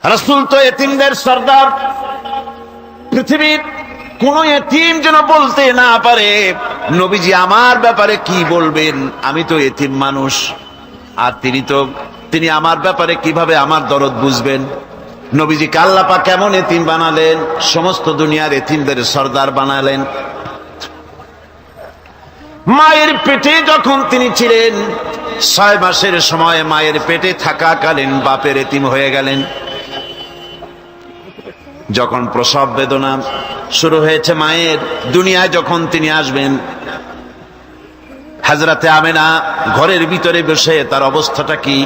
রাসূল তো এতিমদের সর্দার। পৃথিবীর কোন এতিম যেন বলতে না পারে নবীজি আমার ব্যাপারে কি বলবেন, আমি তো এতিম মানুষ, আর তিনি আমার ব্যাপারে কিভাবে আমার দরদ বুঝবেন। নবীজিকে আল্লাহ পাক কেমন এতিম বানালেন, সমস্ত দুনিয়ার এতিমদের সর্দার বানালেন। মায়ের পেটে যখন তিনি ছিলেন 6 মাসের সময় মায়ের পেটে থাকাকালীন বাপের এতিম হয়ে গেলেন। যখন প্রসব বেদনা শুরু হয়েছে মায়ের, দুনিয়ায় যখন তিনি আসবেন, হযরতে আমেনা ঘরের ভিতরে বসে তার অবস্থাটা কি,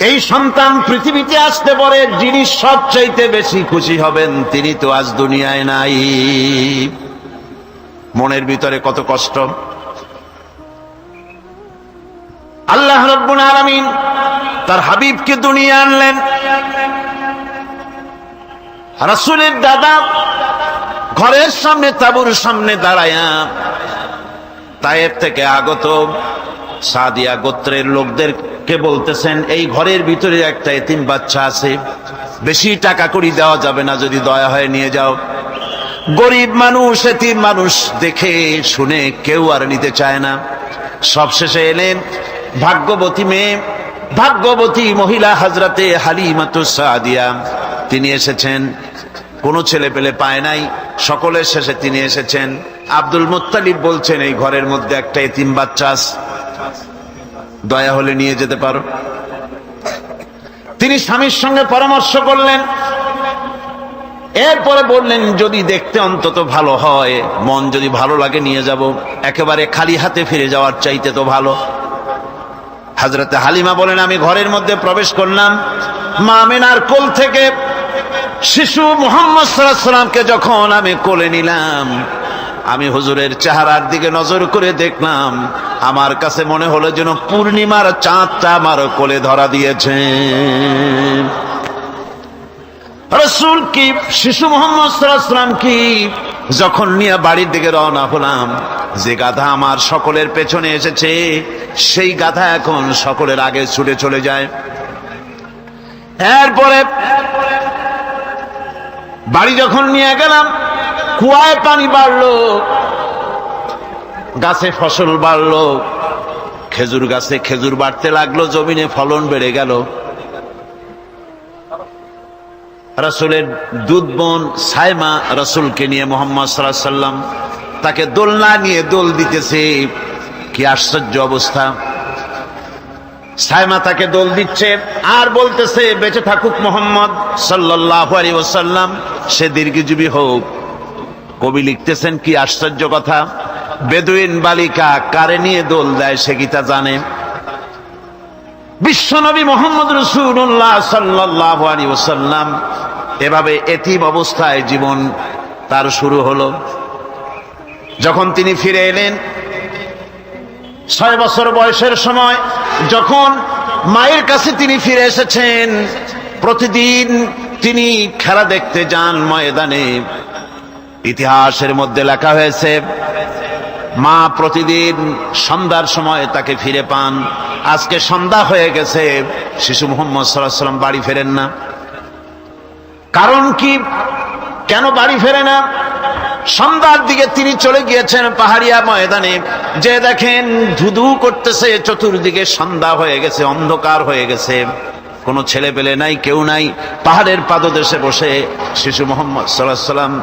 এই সন্তান পৃথিবীতে আসতে পারে যিনি সবচাইতে বেশি খুশি হবেন তিনি তো আজ দুনিয়ায় নাই। মনের ভিতরে কত কষ্ট। আল্লাহ রাব্বুল আলামিন তার হাবিবকে দুনিয়া আনলেন। রাসূলের দাদা ঘরের সামনে তাঁবুর সামনে দাঁড়ায়া তায়েফ থেকে আগত সাদিয়া গোত্রের লোকদেরকে বলতেছেন, এই ঘরের ভিতরে একটা এতিম বাচ্চা আছে, বেশি টাকা কড়ি দেওয়া যাবে না, যদি দয়া হয় নিয়ে যাও। গরিব মানুষ, এতিম মানুষ দেখে শুনে কেউ আর নিতে চায় না। সবশেষে এলেন ভাগ্যবতী মেয়ে, ভাগ্যবতী মহিলা হযরতে হালিমাতুস সাদিয়া, তিনি এসেছেন। কোনো ছেলে পেলে পায় নাই, সকলের শেষে তিনি এসেছেন। আব্দুল মুত্তালিব বলছেন, এই ঘরের মধ্যে একটা এতিম বাচ্চা আছে, দয়া হলে নিয়ে যেতে পারো। তিনি স্বামীর সঙ্গে পরামর্শ করলেন, এরপরে বললেন যদি দেখতে অন্তত ভালো হয়, মন যদি ভালো লাগে নিয়ে যাব, একেবারে খালি হাতে ফিরে যাওয়ার চাইতে তো ভালো। হযরতে হালিমা বলেন, আমি ঘরের মধ্যে প্রবেশ করলাম, মা আমেনার কোল থেকে শিশু মুহাম্মদ সাল্লাল্লাহু আলাইহি সাল্লামকে যখন আমি কোলে নিলাম, আমি হুজুরের চেহারার দিকে নজর করে দেখলাম, আমার কাছে মনে হলো যেন পূর্ণিমার চাঁদটা আমার কোলে ধরা দিয়েছে। রাসূল কি শিশু মুহাম্মদ সাল্লাল্লাহু আলাইহি সাল্লাম কি যখন নিয়ে বাড়ির দিকে রওনা হলাম, যে গাধা আমার সকলের পেছনে এসেছে সেই গাধা এখন সকলের আগে ছুটে চলে যায়। এরপরে বাড়ি যখন নিয়ে গেলাম, কুয়ায় পানি বাড়লো, গাছে ফসল বাড়লো, খেজুর গাছে খেজুর বাড়তে লাগলো, জমিনে ফলন বেড়ে গেল। রাসূলের দুধ বোন সাইমা রাসূলকে নিয়ে মুহাম্মদ সাল্লাল্লাহু আলাইহি সাল্লাম তাকে দোলনা নিয়ে দোল দিতেছে। কি আশ্চর্য অবস্থা! সাইমা তাকে দোল দিচ্ছে আর বলতেছে, বেঁচে থাকুক মুহাম্মদ সাল্লাল্লাহু আলাইহি ওয়াসাল্লাম, সে দীর্ঘজীবী হোক। কবি লিখতেছেন, কি আশ্চর্য কথা, বেদুইন বালিকা কারে নিয়ে দোল দেয় সে কি তা জানে? বিশ্বনবী মুহাম্মদ রাসূলুল্লাহ সাল্লাল্লাহু আলাইহি ওয়াসাল্লাম এভাবে এতিম অবস্থায় জীবন তার শুরু হলো। যখন তিনি ফিরে এলেন 6 বছর বয়সের সময়, যখন মায়ের কাছে তিনি ফিরে এসেছেন, প্রতিদিন তিনি খেলা দেখতে যান ময়দানে। ইতিহাসের মধ্যে লেখা হয়েছে, মা প্রতিদিন সন্ধ্যার সময় তাকে ফিরে পান। আজকে সন্ধ্যা হয়ে গেছে, শিশু মুহাম্মদ সাল্লাল্লাহু আলাইহি ওয়াসাল্লাম বাড়ি ফেরেন না। কারণ কি, কেন বাড়ি ফেরে না? সন্ধ্যার দিকে তিনি চলে গিয়েছেন পাহাড়িয়া ময়দানে, যে দেখেন ধুধু করতেছে চতুর্দিকে, সন্ধ্যা হয়ে গেছে, অন্ধকার হয়ে গেছে, কোনো ছেলে পেলে নাই, কেউ নাই। পাহাড়ের পাদদেশে বসে শিশু মুহাম্মদ সাল্লাল্লাহু আলাইহি ওয়াসাল্লাম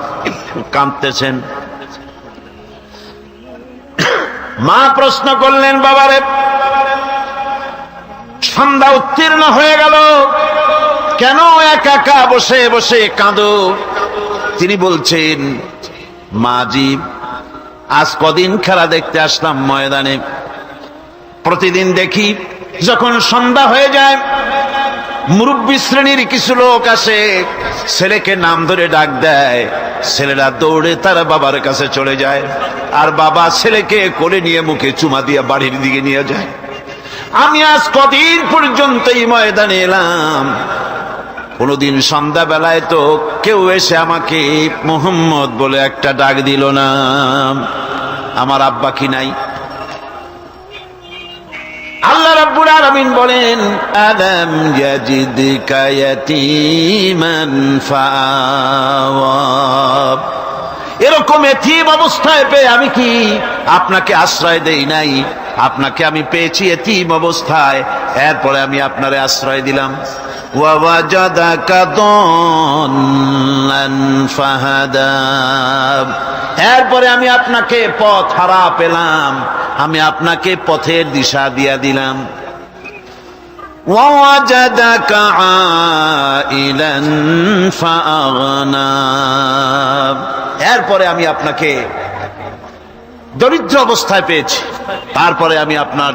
কাঁদতেছেন। মা প্রশ্ন করলেন, বাবারে সন্ধ্যা উত্তীর্ণ হয়ে গেল, কেন একা একা বসে বসে কাঁদো? তিনি বলছেন, মাজি আজ কদিন খেলা দেখতে আসলাম ময়দানে, প্রতিদিন দেখি যখন সন্ধ্যা হয়ে যায় মুরব্বী শ্রেণীর কিছু লোক আসে, ছেলেকে নাম ধরে ডাক দেয়, ছেলেরা দৌড়ে তার বাবার কাছে চলে যায়, আর বাবা ছেলেকে কোলে নিয়ে মুখে চুমা দিয়ে বাড়ির দিকে নিয়ে যায়। আমি আজ কদিন পর্যন্ত এই ময়দানে এলাম, কোনদিন সন্ধ্যা বেলায় তো কেউ এসে আমাকে মুহাম্মদ বলে একটা ডাক দিল না। আমার আব্বা কি নাই? আল্লাহ রাব্বুল আলামিন আলামিন বলেন, আলাম ইয়াজিদকা ইয়াতীমান ফাআওয়া, এরকম এতিম অবস্থায় পেয়ে আমি কি আপনাকে আশ্রয় দেই নাই? আপনাকে আমি পেয়েছি এতিম অবস্থায়, এরপরে আমি আপনারে আশ্রয় দিলাম। ওয়া ওয়াজাদাকা দাল্লান ফাহাদা, এরপরে আমি আপনাকে পথ হারা পেলাম, আমি আপনাকে পথের দিশা দিয়া দিলাম। ওয়া ওয়াজাদাকা আইলান ফাআগনা, এরপরে আমি আপনাকে দরিদ্র অবস্থায় পেয়েছি, তারপরে আমি আপনার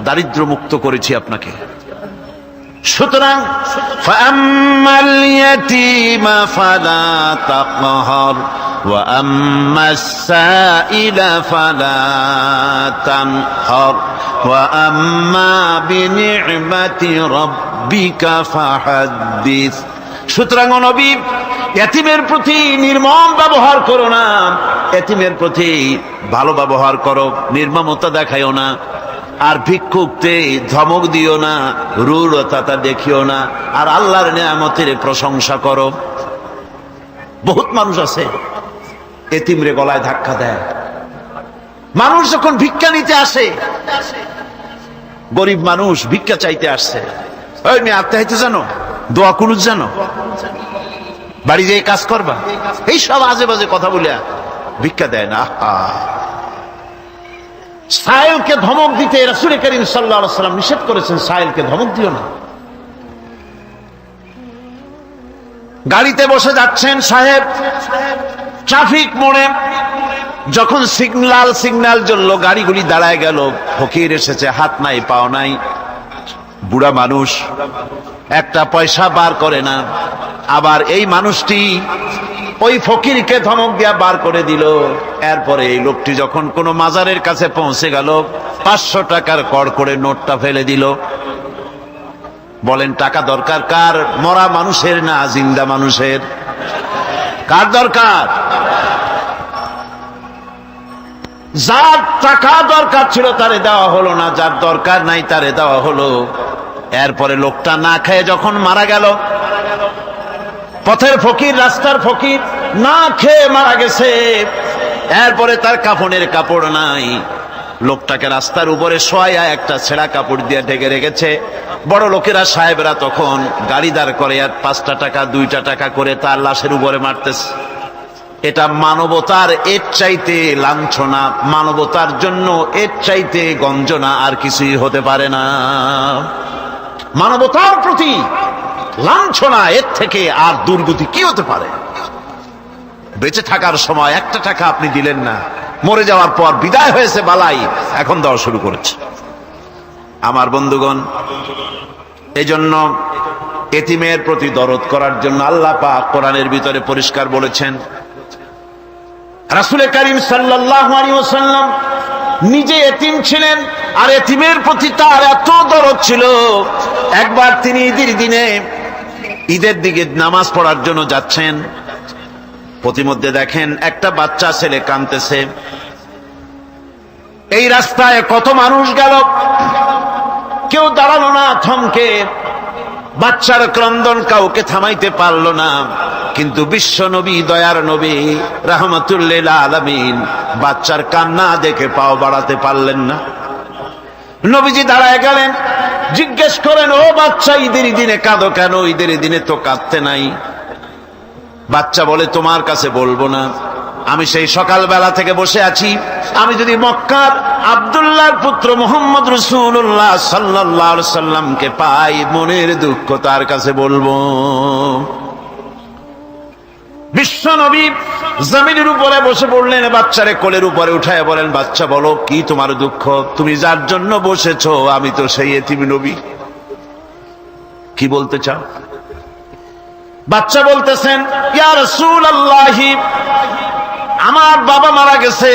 দারিদ্র মুক্ত করেছি আপনাকে। সুতরাং ফাআম্মাল ইয়াতীমা ফালা তাকহার ওয়া আম্মাস সাইলা ফালা তানহার ওয়া আম্মা বিনি'মাতি রাব্বিকা ফাহাদ্দিস। সুতরাং নবী, এতিমের প্রতি নির্মম ব্যবহার করো না, এতিমের প্রতি ভালো ব্যবহার করো, নির্মমতা দেখাইও না। আর ভিক্ষুকতে ধমক দিও না, রূঢ়তা দেখিও না, আর আল্লাহর নিয়ামতের প্রশংসা করো। বহুত মানুষ আছে এতিমরে গলায় ধাক্কা দেয়। মানুষ যখন ভিক্ষা নিতে আসে, গরিব মানুষ ভিক্ষা চাইতে আসছে, ওই মেয়ে আত্মাহিতে জানো, দোয়া কুনুত জানো, বাড়ি যেয়ে কাজ করবা, এই সব আজে বাজে কথা বলে ভিক্ষা দেয় না। সাইলকে ধমক দিতে রাসূল করিম সাল্লাল্লাহু আলাইহি ওয়াসাল্লাম নিষেধ করেছেন, সাইলকে ধমক দিও না। গাড়িতে বসে যাচ্ছেন সাহেব, ট্রাফিক মোড়ে যখন সিগন্যাল জ্বললো, গাড়িগুলি দাঁড়ায় গেল, ফকির এসেছে, হাত নাই পাও নাই, বুড়া মানুষ, একটা পয়সা বার করে না। আবার এই মানুষটি ওই ফকিরকে ধমক দিয়া বার করে দিল। এরপরে এই লোকটি যখন কোনো মাজারের কাছে পৌঁছে গেল, 500 টাকার কড় করে নোটটা ফেলে দিল। বলেন টাকা দরকার কার? মরা মানুষের না জিন্দা মানুষের? কার দরকার? যার টাকা দরকার ছিল তারে দেওয়া হলো না, যার দরকার নাই তারে দেওয়া হলো। এরপরে লোকটা না খেয়ে যখন মারা গেল, পথের ফকির, রাস্তার ফকির, না খেয়ে মারা গেছে। এরপরে তার কাফনের কাপড় নাই, লোকটাকে রাস্তার উপরে শোয়া একটা ছেঁড়া কাপড় দিয়ে ঢেকে রেখেছে। বড় লোকেরা, সাহেবরা তখন গাড়ি দাঁড় করে আর 5টা টাকা 2টা টাকা করে তার লাশের উপরে মারতেছে। এটা মানবতার এর চাইতে লাঞ্ছনা, মানবতার জন্য এর চাইতে গঞ্জনা আর কিছুই হতে পারে না। মানবতার প্রতি লাঞ্ছনা, এর থেকে আর দুর্গতি কি হতে পারে? বেঁচে থাকার সময় 1টা টাকা আপনি দিলেন না, মরে যাওয়ার পর বিদায় হয়েছে বালাই, এখন দেওয়া শুরু করেছে। আমার বন্ধুগণ, এজন্য এতিমের প্রতি দরদ করার জন্য আল্লাহ পাক কোরআনের ভিতরে পরিষ্কার বলেছেন। রাসূল করিম সাল্লাল্লাহু আলাইহি ওয়াসাল্লাম নিজে এতিম ছিলেন, আর এতিমের প্রতি তার এত দরদ ছিল, একবার তিনি ঈদের দিকে নামাজ পড়ার জন্য যাচ্ছেন। প্রতিমধ্যে দেখেন একটা বাচ্চা ছেলে কাঁদতেছে। এই রাস্তায় কত মানুষ গেল, কেউ দাঁড়ালো না থমকে, বাচ্চার ক্রন্দন কাউকে থামাইতে পারলো না। কিন্তু বিশ্ব নবী, দয়ার নবী রাহমাতুল লিল আলামিন বাচ্চার কান্না দেখে পাও বাড়াতে পারলেন না। নবীজি দাঁড়ায় গেলেন, জিজ্ঞেস করেন, ও বাচ্চা, ঈদের দিনে কাঁদো কেন? ঈদের দিনে তো কাঁদতে নাই। বাচ্চা বলে, তোমার কাছে বলবো না, আমি সেই সকালবেলা থেকে বসে আছি, আমি যদি মক্কার আব্দুল্লাহর পুত্র মুহাম্মদ রাসূলুল্লাহ সাল্লাল্লাহু আলাইহি সাল্লামকে পাই, মনের দুঃখ তার কাছে বলবো। বিশ্ব নবী জমিনের উপরে বসে পড়লেন, বাচ্চারে কোলের উপরে উঠায় বলেন, বাচ্চা বলো কি তোমার দুঃখ? তুমি যার জন্য বসেছো আমি তো সেই এতিম নবী, কি বলতে চাও? বাচ্চা বলতেছেন, ইয়া রাসূলুল্লাহ, আমার বাবা মারা গেছে।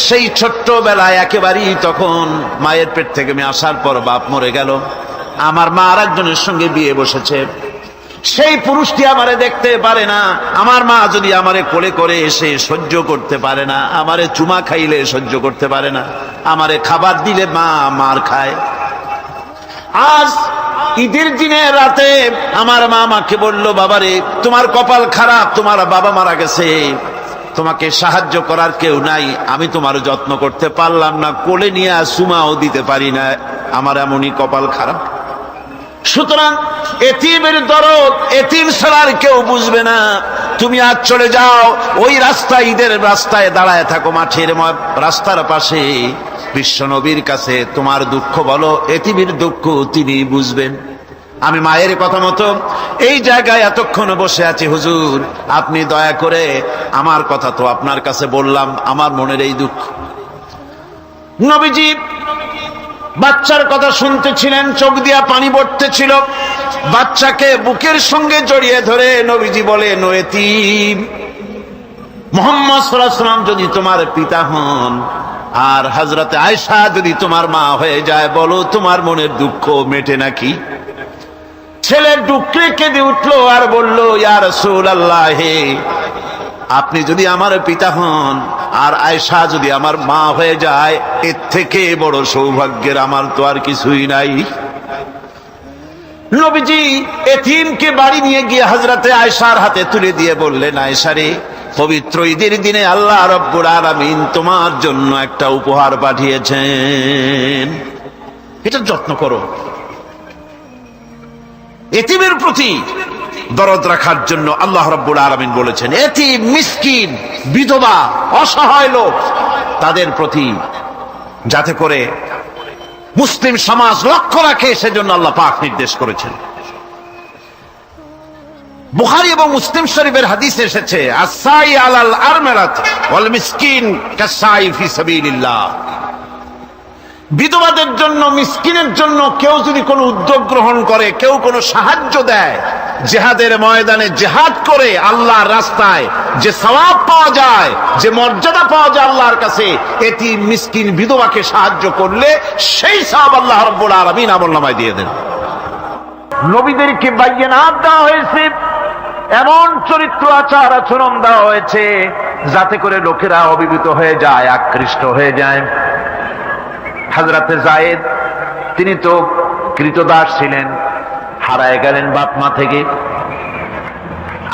সেই ছোট্টবেলায় একেবারেই তখন মায়ের পেট থেকে আমি আসার পর বাপ মরে গেল, আমার মা আর একজনের সঙ্গে বিয়ে বসেছে। সেই পুরুষটি আমারে দেখতে পারে না, আমার মা যদি আমারে কোলে করে এসে সহ্য করতে পারে না, আমারে চুমা খাইলে সহ্য করতে পারে না, আমারে খাবার দিলে মা মার খায়। আজ ঈদের দিনে রাতে আমার মা আমাকে বলল, বাবারে তোমার কপাল খারাপ, তোমার বাবা মারা গেছে, তোমাকে সাহায্য করার কেউ নাই, আমি তোমার যত্ন করতে পারলাম না, কোলে নিয়ে সুমাও দিতে পারি না, আমার এমনই কপাল খারাপ। সুতরাং এতিমের দরদ এতিম ছাড়া আর কেউ বুঝবে না। তুমি আজ চলে যাও, ওই রাস্তায়, ঈদের রাস্তায় দাঁড়ায় থাকো, মাঠের রাস্তার পাশে, বিশ্ব নবীর কাছে তোমার দুঃখ বলো, এতিমের দুঃখ তিনি বুঝবেন। আমি মায়ের কথা মতো এই জায়গায় এতক্ষণ বসে আছি, হুজুর আপনি দয়া করে, আমার কথা তো আপনার কাছে বললাম, আমার মনের এই দুঃখ। নবীজি বাচ্চার কথা শুনতেছিলেন, চোখ দিয়া পানি পড়তেছিল, বাচ্চাকে বুকের সঙ্গে জড়িয়ে ধরে নবীজি বলেন, ও এতিম, মুহাম্মদ সাল্লাল্লাহু আলাইহি ওয়াসাল্লাম যদি তোমার পিতা হন আর হযরতে আয়েশা যদি তোমার মা হয়ে যায়, বলো তোমার মনের দুঃখ মেটে নাকি? ছেলে ডুকরে কেঁদে উঠলো আর বলল, ইয়া রাসূলুল্লাহ, আপনি যদি আমার পিতা হন আর আয়েশা যদি আমার মা হয়ে যায়, এর থেকে বড় সৌভাগ্যের আমার তো আর কিছুই নাই। নবীজি এতিমকে বাড়ি নিয়ে গিয়ে হযরতে আয়েশার হাতে তুলে দিয়ে বললেন, আয়েশা রে, পবিত্র ঈদের দিনে আল্লাহ রাব্বুল আলামিন তোমার জন্য একটা উপহার পাঠিয়েছেন, এটা যত্ন করো। এতিমের প্রতি দরদ রাখার জন্য আল্লাহ রাব্বুল আলামিন বলেছেন, এতিম, মিসকিন, বিধবা, অসহায় লোক, তাদের প্রতি যাতে করে মুসলিম সমাজ লক্ষ্য রাখে, সেজন্য আল্লাহ পাক নির্দেশ করেছেন। বুখারী এবং মুসলিম শরীফের হাদিসে এসেছে, আস-সাই আলাল আরমালাত ওয়াল মিসকিন কাস-সাই ফি সাবিলিল্লাহ। বিধবাদের জন্য, মিসকিনের জন্য কেউ যদি কোনো উদ্যোগ গ্রহণ করে, কেউ কোনো সাহায্য দেয়, জিহাদের ময়দানে জিহাদ করে আল্লাহর রাস্তায় যে সওয়াব পাওয়া যায়, যে মর্যাদা পাওয়া যায় আল্লাহর কাছে, এতিম, মিসকিন, বিধবাকে সাহায্য করলে সেই সওয়াব আল্লাহ রাব্বুল আলামিন আমলনামায় দিয়ে দেন। নবীদেরকে বাইয়ানাত দেওয়া হয়েছে, এমন চরিত্র আচার আচরণ দেওয়া হয়েছে যাতে করে লোকেরা অভিভূত হয়ে যায়, আকৃষ্ট হয়ে যায়। হযরতে যায়েদ, তিনি তো কৃতদাস ছিলেন, হারায় গেলেন বাপ মা থেকে,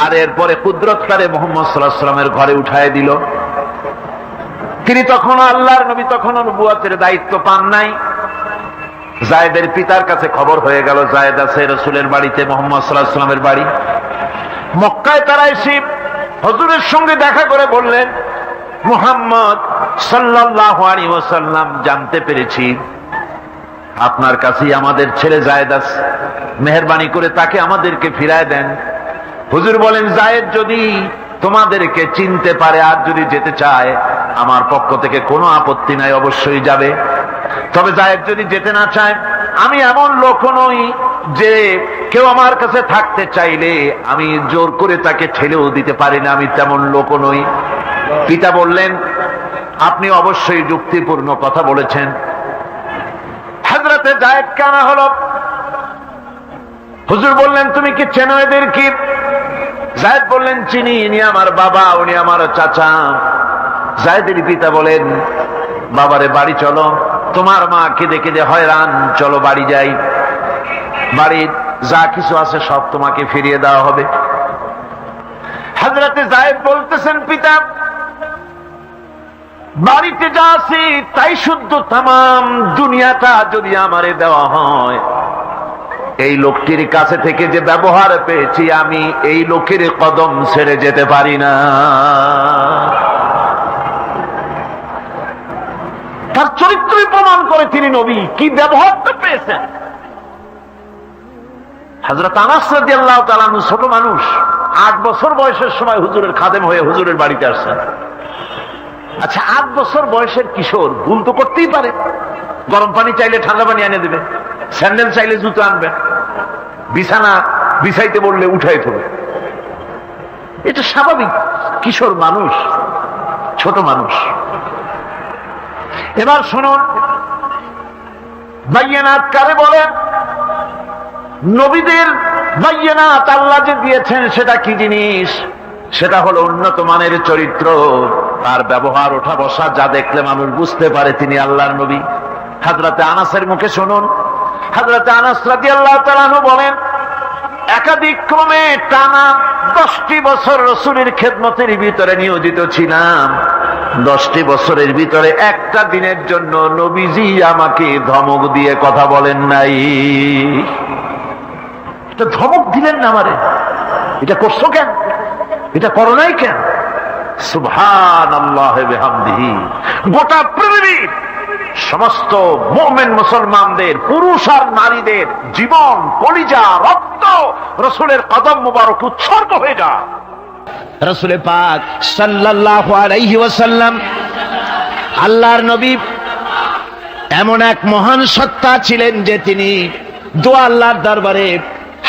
আর এরপরে কুদরতকারে মুহাম্মদ সাল্লাল্লাহু আলাইহি ওয়াসাল্লামের ঘরে উঠায় দিল। তিনি তখন আল্লাহর নবী, তখন নবুয়তের দায়িত্ব পান নাই। যায়েদের পিতার কাছে খবর হয়ে গেল, যায়েদ আছে রাসূলের বাড়িতে, মুহাম্মদ সাল্লাল্লাহু আলাইহি ওয়াসাল্লামের বাড়ি মক্কায়। তারা এসে হুজুরের সঙ্গে দেখা করে বললেন, মুহাম্মদ সাল্লাল্লাহু আলাইহি ওয়াসাল্লাম, জানতে পেরেছি আপনার কাছেই আমাদের ছেলে যায়েদ আছে, মেহেরবানি করে তাকে আমাদেরকে ফিরায় দেন। হুজুর বলেন, যায়েদ যদি তোমাদেরকে চিনতে পারে আর যদি যেতে চায়, আমার পক্ষ থেকে কোনো আপত্তি নাই, অবশ্যই যাবে। তবে যায়েদ যদি যেতে না চায়, আমি এমন লোক নই যে কেউ আমার কাছে থাকতে চাইলে আমি জোর করে তাকে ঠেলেও দিতে পারি না, আমি তেমন লোক নই। পিতা বললেন, আপনি অবশ্যই যুক্তিপূর্ণ কথা বলেছেন। হযরতে যায়েদ কানা হলো। হুজুর বললেন, তুমি কি চেনো এদের? কি? যায়েদ বললেন, চিনি, ইনি আমার বাবা, উনি আমার চাচা। যায়েদের পিতা বলেন, বাবারে বাড়ি চলো, তোমার মা কেঁদে কেঁদে হয়রান, চলো বাড়ি যাই, বাড়ির যা কিছু আছে সব তোমাকে ফিরিয়ে দেওয়া হবে। হযরতে যায়েদ বলতেছেন, পিতা, বাড়িতে যা আছে তাই শুদ্ধ, তামাম দুনিয়াটা যদি আমারে দেওয়া হয়, এই লোকটির কাছে থেকে যে ব্যবহার পেয়েছি, আমি এই লোকের কদম ছেড়ে যেতে পারি না। তার চরিত্রই প্রমাণ করে তিনি নবী, কি ব্যবহারটা পেয়েছেন। হযরত আনাস রাদিয়াল্লাহু তাআলা আনহু ছোট মানুষ, 8 বছর বয়সের সময় হুজুরের খাদেম হয়ে হুজুরের বাড়িতে আসছেন। আচ্ছা, 8 বছর বয়সের কিশোর ভুল তো করতেই পারে, গরম পানি চাইলে ঠান্ডা পানি এনে দেবে, স্যান্ডেল চাইলে জুতো আনবে, বিছানা বিছাইতে বললে উঠাই দেবে, এটা স্বাভাবিক। কিশোর মানুষ, ছোট মানুষ। এবার শুনুন, বাইয়ানাত কারে বলেন? নবীদের বাইয়ানাত আল্লাহ যে দিয়েছেন সেটা কি জিনিস? সেটা হলো উন্নত মানের চরিত্র, তার ব্যবহার, ওঠা বসা, যা দেখলে মানুষ বুঝতে পারে তিনি আল্লাহর নবী। হযরতে আনাসের মুখে শুনুন, হযরত আনাস রাদিয়াল্লাহু তাআলা আনহু বলেন, একাধিক ক্রমে টানা 10টি বছর রাসূলের খেদমতের ভিতরে নিয়োজিত ছিলাম। 10টি বছরের ভিতরে একটা দিনের জন্য নবীজি আমাকে ধমক দিয়ে কথা বলেন নাই। এটা ধমক দিলেন না আমারে, এটা করছো কেন, এটা করো নাই কেন? সুবহানাল্লাহ বিহামদিহি। গোটা পৃথিবীর সমস্ত মুমিন মুসলমানদের, পুরুষ আর নারীদের জীবন, কলিজা, রক্ত রাসূলের কদম মুবারক উৎসর্গ হয়ে যায়। রাসূল পাক সাল্লাল্লাহু আলাইহি ওয়াসাল্লাম আল্লাহর নবী এমন এক মহান সত্তা ছিলেন যে তিনি দোয়া আল্লাহর দরবারে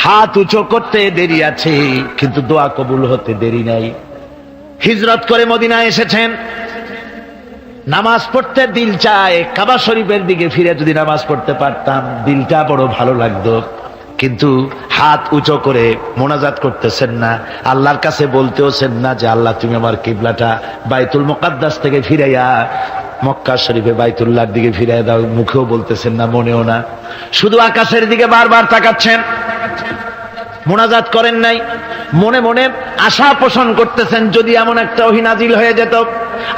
হাত উঁচু করতে দেরি আছে, কিন্তু দোয়া কবুল হতে দেরি নাই। হিজরত করে মদিনায় এসেছেন, নামাজ পড়তে দিল চায়, কাবা শরীফের দিকে ফিরে যদি নামাজ পড়তে পারতাম দিলটা বড় ভালো লাগতো, কিন্তু হাত উঁচু করে মোনাজাত করতেছেন না, আল্লাহর কাছে বলতেওছেন না যে আল্লাহ তুমি আমার কিবলাটা বাইতুল মুকাদ্দাস থেকে ফিরাইয়া মক্কা শরীফে বাইতুল্লাহর দিকে ফিরাইয়া দাও, মুখেও বলতেছেন না, মনেও না, শুধু আকাশের দিকে বারবার তাকাচ্ছেন, মোনাজাত করেন নাই। মনে মনে আশা পোষণ করতেছেন যদি এমন একটা ওহী নাজিল হয়ে যেত।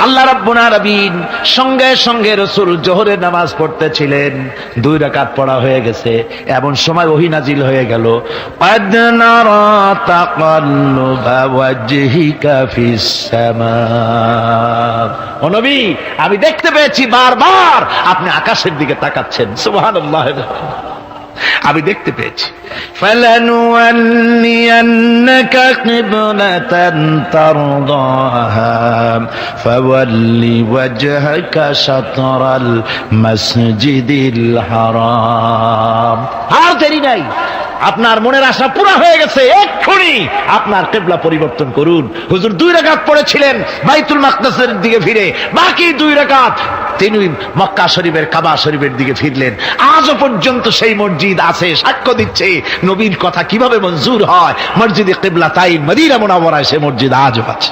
আল্লাহ রাব্বুল আলামিন সঙ্গে সঙ্গে রাসূল জোহরের নামাজ পড়তেছিলেন, 2 রাকাত পড়া হয়ে গেছে, এমন সময় ওহী নাজিল হয়ে গেল, ক্বাদ নারা তাকাল্লুবা ওয়াজহিকা ফিস সামা। ও নবী, আমি দেখতে পেয়েছি বারবার আপনি আকাশের দিকে তাকাচ্ছেন। সুবহানাল্লাহ, আমি দেখতে পেয়েছি। ফালানুওয়াল্লিয়ান্নাকা কিবলাতান তারদাহা ফাওয়াল্লি ওয়াজহাকা শাতরাল মাসজিদিল হারাম। আর দেরি নাই, আপনার মনের আশা পুরা হয়ে গেছে, এক্ষুনি আপনার কিবলা পরিবর্তন করুন। হুজুর 2 রাকাত পড়েছিলেন বাইতুল মাকদাসের দিকে ফিরে, বাকি 2 রাকাত তিনি মক্কা শরীফের কাবা শরীফের দিকে ফিরলেন। আজও পর্যন্ত সেই মসজিদ আছে, সাক্ষ্য দিচ্ছে নবীর কথা কিভাবে মঞ্জুর হয়। মসজিদে কিবলাতাইন মদিনা মুনাওয়ারায় সে মসজিদ আজও আছে।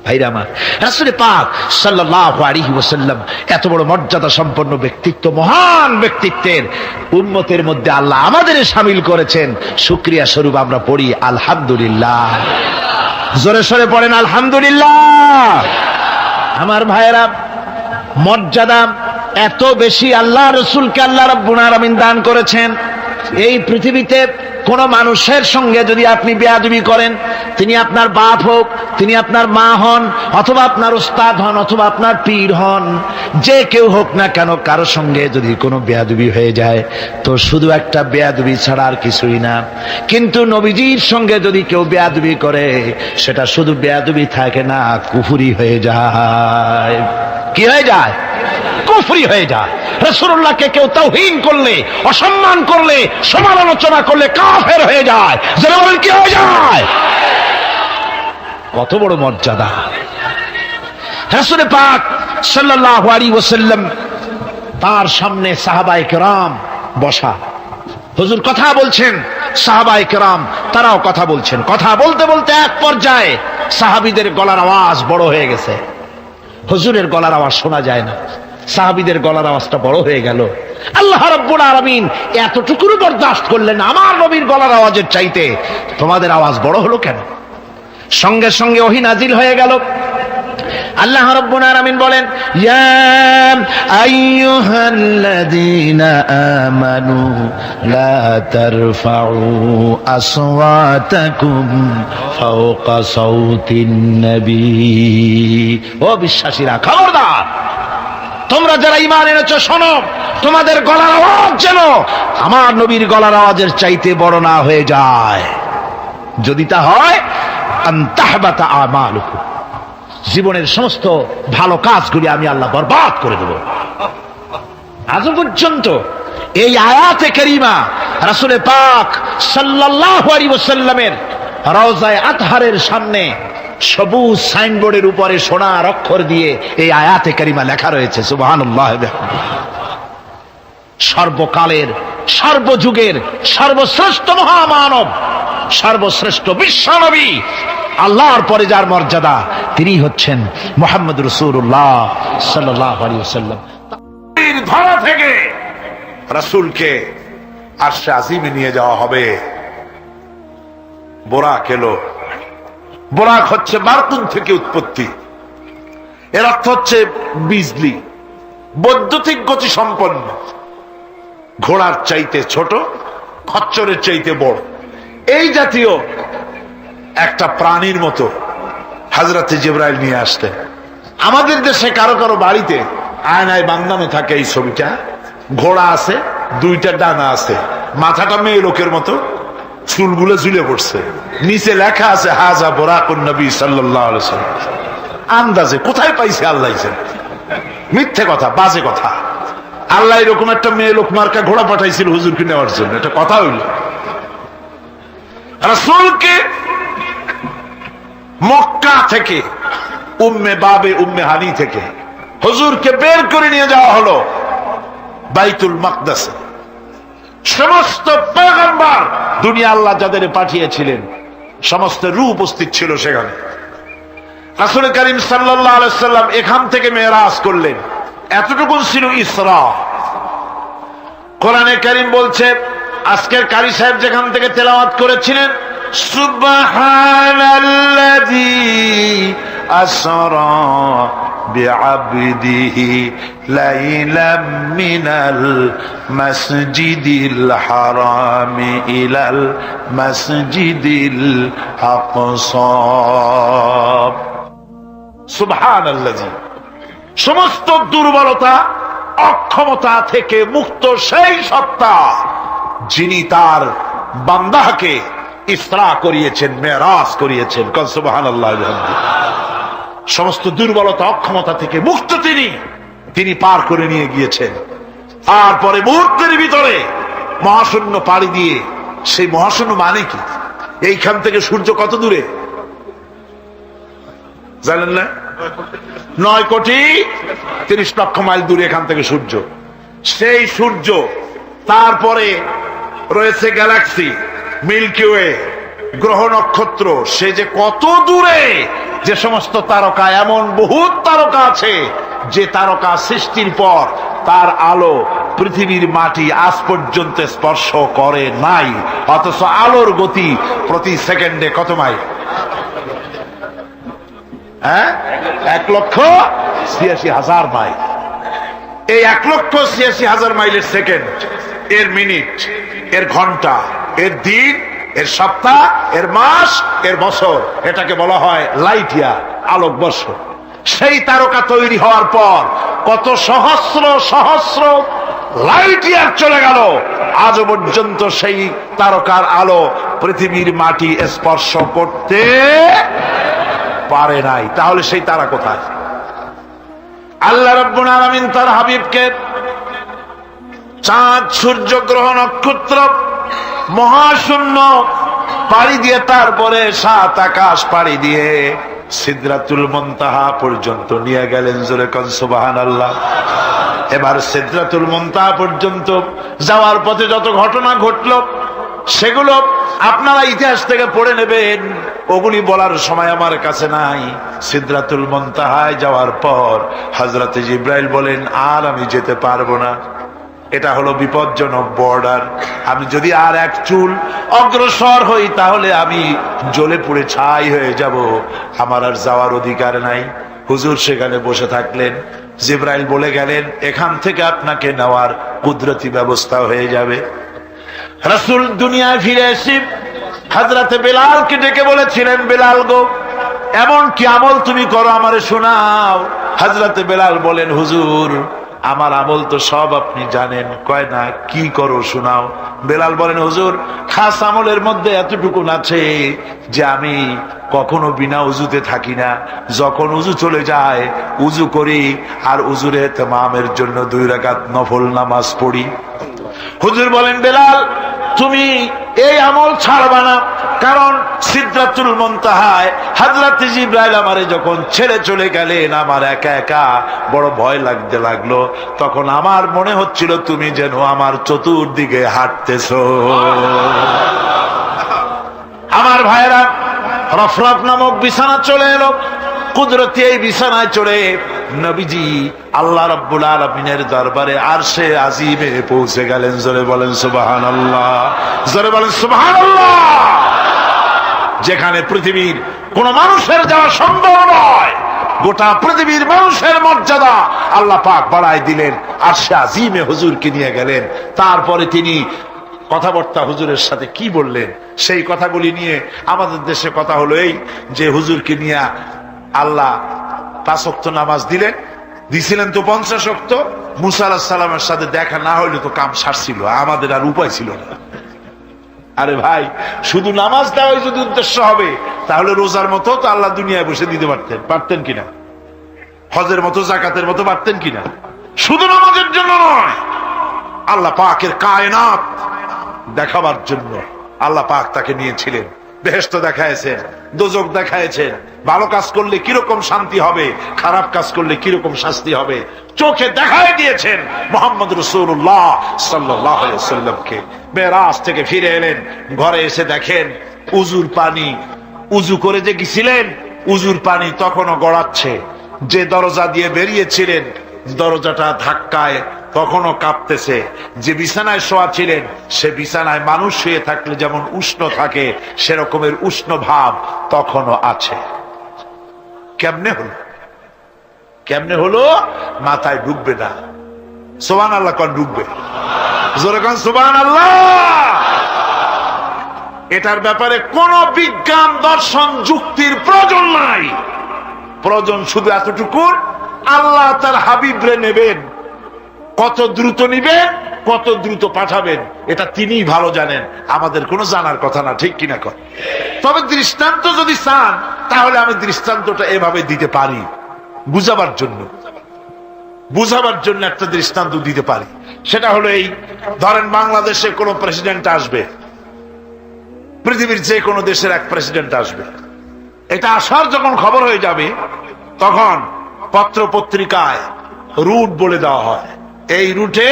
ভাইরা আমার, রাসূল পাক সাল্লাল্লাহু আলাইহি ওয়াসাল্লাম এত বড় মর্যাদা সম্পন্ন ব্যক্তিত্ব, মহান ব্যক্তিত্বের উম্মতের মধ্যে আল্লাহ আমাদের শামিল করেছেন। শুকরিয়া স্বরূপ আমরা পড়ি আলহামদুলিল্লাহ। জোরে সরে পড়েন আলহামদুলিল্লাহ। আমার ভাইরা, মর্যাদা এত বেশি আল্লাহ রাসূলকে আল্লাহ রাব্বুল আলামিন দান করেছেন। এই পৃথিবীতে কোন মানুষের সঙ্গে যদি আপনি বেয়াদবি করেন, তিনি আপনার বাপ হোক, তিনি আপনার মা হন, অথবা আপনার উস্তাদ হন, অথবা আপনার পীর হন, যে কেউ হোক না কেন, কারো সঙ্গে যদি কোনো বেয়াদবি হয়ে যায় তো শুধু একটা বেয়াদবি ছাড়া আর কিছুই না। কিন্তু নবীজির সঙ্গে যদি কেউ বেয়াদবি করে, সেটা শুধু বেয়াদবি থাকে না, কুফরি হয়ে যায়। কি হয়ে যায়? কুফরি হয়ে যায়। রাসূলুল্লাহকে কেউ তাওহীন করলে, অসম্মান করলে, সমালোচনা করলে কাফের হয়ে যায়। যারা বলেন কি হয়ে যায়? কত বড় মর্যাদা! রাসূল পাক সাল্লাল্লাহু আলাইহি ওয়াসাল্লাম, তার সামনে সাহাবায়ে কেরাম বসা, হুজুর কথা বলছেন, সাহাবায়ে কেরাম তারাও কথা বলছেন। কথা বলতে বলতে এক পর্যায়ে সাহাবীদের গলার আওয়াজ বড় হয়ে গেছে, হুজুরের গলার আওয়াজ শোনা যায় না, সাহাবীদের গলার আওয়াজটা বড় হয়ে গেল। আল্লাহ রাব্বুল আলামিন এতটুকু বরদাস্ত করলেন, আমার নবীর গলার আওয়াজের চাইতে তোমাদের আওয়াজ বড় হলো কেন? সঙ্গে সঙ্গে ওহী নাজিল হয়ে গেল। আল্লাহ রাব্বুল আলামিন বলেন, ইয়া আইয়ুহাল্লাযীনা আমানু লা তারফাউ আসওয়াতাকুম ফাওকা সাওতিন নবী। ও বিশ্বাসীরা, খবরদার, তোমরা যারা ঈমান এনেছো শোনো, তোমাদের গলার আওয়াজ যেন আমার নবীর গলার আওয়াজের চাইতে বড় না হয়ে যায়। যদি তা হয়, আনতাহবাতা আমালুকুম, জীবনের সমস্ত ভালো কাজগুলি আমি আল্লাহ বরবাদ করে দেব। আজ পর্যন্ত এই আয়াতে কারিমা রাসূল পাক সাল্লাল্লাহু আলাইহি ওয়াসাল্লামের রওজায়ে আতহারের সামনে সবুজ সাইনবোর্ডের উপরে সোনার অক্ষর দিয়ে এই আয়াতে কারিমা লেখা রয়েছে। সুবহানাল্লাহ। সর্বকালের, সর্বযুগের সর্বশ্রেষ্ঠ মহামানব, সর্বশ্রেষ্ঠ বিশ্বনবী, আল্লাহর পরে যার মর্যাদা, তিনি হচ্ছেন মুহাম্মদ রাসূলুল্লাহ সাল্লাল্লাহু আলাইহি ওয়াসাল্লাম। ধরা থেকে রাসূলকে আরশে আজিমে নিয়ে যাওয়া হবে। বোরাক এলো। বোরাক হচ্ছে বারকুন থেকে উৎপত্তি। এর অর্থ হচ্ছে বিজলি, বৈদ্যুতিক গতি সম্পন্ন, ঘোড়ার চাইতে ছোট, খচ্চরের চাইতে বড়, এই জাতীয় একটা প্রাণীর মতো হযরত জিবরাইল নিয়ে আসতেন। আমাদের দেশে কারো কারো বাড়িতে আয়নায় বান্ধানো থাকে এই ছবিটা। ঘোড়া আছে, দুইটা ডানা আছে, মাথাটা মেয়ে লোকের মতো, চুলগুলো ঝুলে পড়ছে, নিচে লেখা আছে হাজা বোরাকুন নবী সাল্লাল্লাহু আলাইহি ওয়াসাল্লাম। আন্দাজে কোথায় পাইছে আল্লাহ জানে, মিথ্যে কথা, বাজে কথা। আল্লাহ এরকম একটা মেয়ে লোক মার্কা ঘোড়া পাঠাইছিল হুজুরকে নেওয়ার জন্য, এটা কথা হইল? রাসূলকে মক্কা থেকে, উম্মে বাবে উম্মে হানি থেকে হুজুরকে বের করে নিয়ে যাওয়া হলো বাইতুল মাকদাসে। সমস্ত পয়গম্বর, দুনিয়া আল্লাহ যাদের পাঠিয়েছিলেন, সমস্ত রূহ উপস্থিত ছিল সেখানে। রাসূল করিম সাল্লাল্লাহু আলাইহি ওয়াসাল্লাম এখান থেকে মেরাজ করলেন। এতটুকু ছিল ইসরা। কোরআনে কারীম বলছে, আজকের কারি সাহেব যেখান থেকে তেলাওয়াত করেছিলেন, সুবহানাল্লাযী আসরা বিআবদিহি লাইলাম মিনাল মাসজিদিল হারামি ইলাল মাসজিদিল আকসা। সুবহানাল্লাযী, সমস্ত দুর্বলতা, অক্ষমতা থেকে মুক্ত সেই সত্তা যিনি তার বান্দাকে ইসরা করিয়েছেন, মেরাজ করিয়েছেন। সুবহানাল্লাহ। সমস্ত দুর্বলতা, অক্ষমতা থেকে মুক্ত তিনি পার করে নিয়ে গিয়েছেন। তারপরে মুহূর্তের ভিতরে মহাশূন্য পাড়ি দিয়ে, সেই মহাশূন্য মানে কি? এইখান থেকে সূর্য কত দূরে জানেন না? 9,30,00,000 মাইল দূরে এখান থেকে সূর্য। সেই সূর্য, তারপরে রয়েছে গ্যালাক্সি, মিল্কি ওয়ে, গ্রহ নক্ষত্র, সে যে কত দূরে, যে সমস্ত তারকা, এমন বহুত তারকা আছে যে তারকা সৃষ্টির পর তার আলো পৃথিবীর মাটি আজ পর্যন্ত স্পর্শ করে নাই, অথচ আলোর গতি প্রতি সেকেন্ডে কত মাইল? 1,86,000 মাইল। এই 1,86,000 মাইলের সেকেন্ড, এর মিনিট, এর ঘন্টা, এর দিন, এর সপ্তাহ, এর মাস, এর বছর, এটাকে বলা হয় লাইট ইয়ার, আলোকবর্ষ। সেই তারকা তৈরি হওয়ার পর কত সহস্র সহস্র লাইট ইয়ার চলে গেল, আজও পর্যন্ত সেই তারকার আলো পৃথিবীর মাটি স্পর্শ করতে পারে নাই। তাহলে সেই তারা কোথায়? আল্লাহ রাব্বুল আলামিন তার হাবিবকে চাঁদ, সূর্য, গ্রহ, নক্ষত্র, মহাশূন্য পাড়ি দিয়ে, তারপরে 7 আকাশ পাড়ি দিয়ে সিদরাতুল মুনতাহা পর্যন্ত নিয়ে গেলেন। জোরে কোন সুবহানাল্লাহ। এবার সিদরাতুল মুনতাহা পর্যন্ত যাওয়ার পথে যত ঘটনা ঘটল, সেগুলো আপনারা ইতিহাস থেকে পড়ে নেবেন, ওগুলি বলার সময় আমার কাছে নাই। সিদরাতুল মুনতাহায় যাওয়ার পর হযরত জিবরাইল বলেন, আর আমি যেতে পারবো না, এটা হলো বিপজ্জনক বর্ডার। আমি যদি আর এক চুল অগ্রসর হই তাহলে আমি জ্বলে পুড়ে ছাই হয়ে যাব, আমার আর যাওয়ার অধিকার নাই। হুজুর সেখানে বসে থাকলেন। জিবরাইল বলে গেলেন, এখান থেকে আপনাকে নেওয়ার কুদরতি ব্যবস্থা হয়ে যাবে। রাসূল দুনিয়ায় ফিরে এসে হযরত বেলালকে ডেকে বলেছিলেন, বেলাল গো, এমন কি আমল তুমি করো, আমারে শোনাও। হযরত বেলাল বলেন, হুজুর আমার আমল তো সব আপনি জানেন। কয় না, কি করো শোনাও। বেলাল বলেন, হুজুর খাস আমলের মধ্যে এতটুকু আছে যে আমি কখনো বিনা উজুতে থাকি না, যখন উজু চলে যায় উজু করি, আর উজুর ইহতিমামের জন্য 2 রাকাত নফল নামাজ পড়ি। হুজুর বলেন, বেলাল তুমি এই আমল ছাড়বা না, কারণ সিদরাতুল মুনতাহায় হযরত জিবরাইল আমারে যখন ছেড়ে চলে গেলেন, আমার একা একা বড় ভয় লাগতে লাগলো। তখন আমার মনে হচ্ছিল তুমি যেন আমার চতুর্দিকে হাঁটতেছো। আমার ভাইরা, রফরফ নামক বিছানা চলে এলো। কুদরতি এই বিছানায় চড়ে নবীজি আল্লাহ রাব্বুল আলামিনের দরবারে আরশে আজিমে পৌঁছে গেলেন। জোরে বলেন সুবহানাল্লাহ, জোরে বলেন সুবহানাল্লাহ। যেখানে পৃথিবীর কোন মানুষের যাওয়া সম্ভব নয়, গোটা পৃথিবীর মানুষের মর্যাদা আল্লাহ পাক বাড়ায় দিলেন, আরশে আজিমে হুজুরকে নিয়ে গেলেন। তারপরে তিনি কথাবার্তা হুজুরের সাথে কি বললেন, সেই কথাগুলি নিয়ে আমাদের দেশে কথা হলো এই যে হুজুরকে নিয়ে আল্লাহ 5 ওয়াক্ত নামাজ দিছিলেন তো 50 ওয়াক্ত। মুসা আলাইহিস সালামের সাথে দেখা না হইলে তো কাম সারছিল, আমাদের আর উপায় ছিল না। আরে ভাই, শুধু নামাজ দেওয়াই যদি উদ্দেশ্য হবে, তাহলে রোজার মতো তো আল্লাহ দুনিয়ায় বসে দিতে পারতেন কিনা? হজের মতো, জাকাতের মতো পারতেন কিনা? শুধু নামাজের জন্য নয়, আল্লাহ পাকের কায়নাত দেখাবার জন্য আল্লাহ পাক তাকে নিয়েছিলেন। বেহেশত দেখাইছেন, দোজখ দেখাইছেন, ভালো কাজ করলে কিরকম শান্তি হবে, খারাপ কাজ করলে কিরকম শাস্তি হবে, চোখে দেখাই দিয়েছেন মুহাম্মদ রাসূলুল্লাহ সাল্লাল্লাহু আলাইহি ওয়াসাল্লামকে। মেরাজ থেকে ফিরে এলেন, ঘরে এসে দেখেন উজুর পানি, উজু করে যে গেছিলেন উজুর পানি তখনও গড়াচ্ছে। যে দরজা দিয়ে বেরিয়েছিলেন দরজাটা ধাক্কায় তখনও কাঁপতেছে। যে বিছানায় শোয়া ছিলেন সে বিছানায় মানুষ শুয়ে থাকলে যেমন উষ্ণ থাকে, সেরকমের উষ্ণ ভাব তখনও আছে। কেমনে হলো? কেমনে হলো? মাথায় ঢুকবে না। সুবহানাল্লাহ কোন ঢুকবে? জোরে কোন সুবহানাল্লাহ। এটার ব্যাপারে কোন বিজ্ঞান, দর্শন, যুক্তির প্রয়োজন নাই। প্রয়োজন শুধু এতটুকু, আল্লাহ তার হাবিবরে নেবেন, কত দ্রুত নিবেন, কত দ্রুত পাঠাবেন, এটা তিনিই ভালো জানেন, আমাদের কোনো জানার কথা না। ঠিক কিনা কর? তবে দৃষ্টান্ত যদি চান তাহলে আমি দৃষ্টান্তটা এভাবে দিতে পারি, বুঝাবার জন্য একটা দৃষ্টান্ত দিতে পারি। সেটা হলো এই, ধরেন বাংলাদেশে কোন প্রেসিডেন্ট আসবে, পৃথিবীর যে কোনো দেশের এক প্রেসিডেন্ট আসবে। এটা আসার যখন খবর হয়ে যাবে তখন পত্র পত্রিকায় রুট বলে দেওয়া হয়, এই রুটে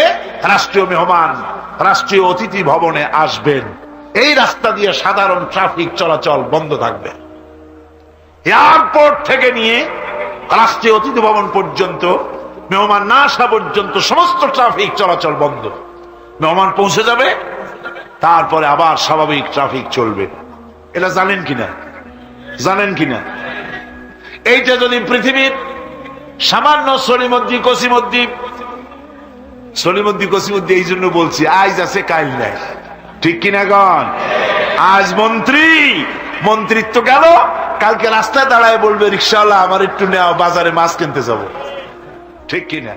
রাষ্ট্রীয় মেহমান রাষ্ট্রীয় অতিথি ভবনে আসবেন, এই রাস্তা দিয়ে সাধারণ ট্রাফিক চলাচল বন্ধ থাকবে। এয়ারপোর্ট থেকে নিয়ে রাষ্ট্রীয় অতিথি ভবন পর্যন্ত, মেহমান না আসা পর্যন্ত সমস্ত ট্রাফিক চলাচল বন্ধ। মেহমান পৌঁছে যাবে, তারপরে আবার স্বাভাবিক ট্রাফিক চলবে। এটা জানেন কিনা? জানেন কিনা? এইটা যদি পৃথিবীর সামান্য সলিমদ্দি কসিমদ্দি, এই জন্য বলছি আজ আছে কাল নাই। ঠিক কিনা গণ? আজ মন্ত্রিত্ব গেল, কালকে রাস্তায় দাঁড়ায় বলবে রিকশাওয়ালা আমার একটু নেওয়া, বাজারে মাছ কিনতে যাব। ঠিক কিনা?